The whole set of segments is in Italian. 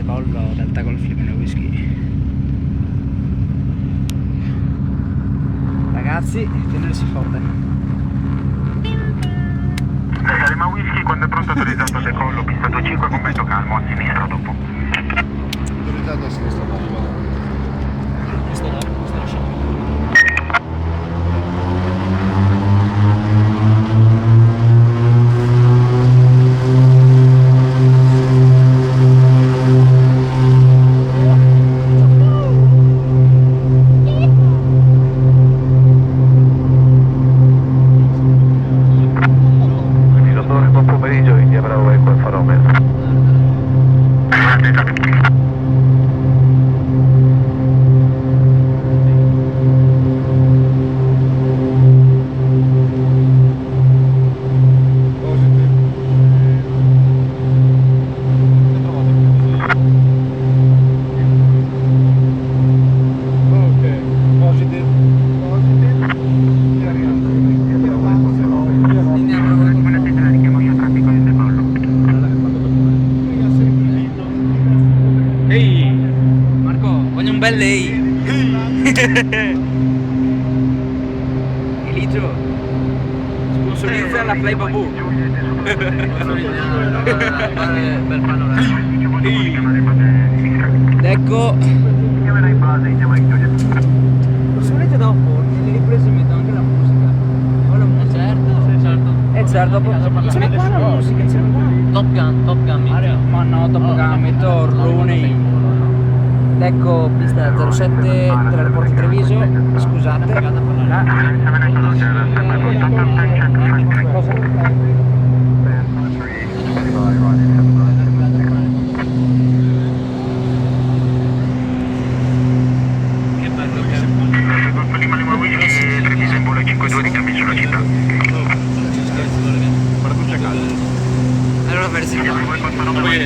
decollo Delta Golf Limone Whisky. Ragazzi, tenersi forte. Delta Lima Whisky, quando è pronto autorizzato al decollo, pista 25 con vento calmo, a sinistra dopo. Autorizzato a sinistra dopo. Questo lasciamo. Ehi, Marco, voglio un bel lei. Elitro, sponsorizza la Play Baboo. Ecco. Solamente dopo, nelle riprese metto anche la musica. O la musica. Certo, c'è qua la musica, c'è qua. Top Gun. Ma no, dopo che metto Rooney. Ecco, pista 07 dell'aeroporto di Treviso, scusate. Che bello che è. Delta Lima Whisky, Treviso in volo 52 di cambi sulla città. Guarda qui c'è caldo. Allora versi qua. Poi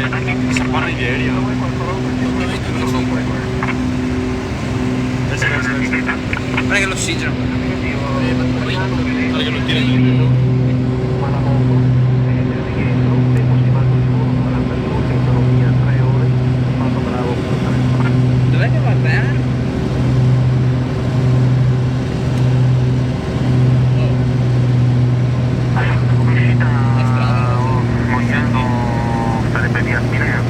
si parla di ieri. Guarda che l'ossigeno. Guarda che non tira niente. Dov'è che va bene? Uscita Mogliano sarebbe via Spinea.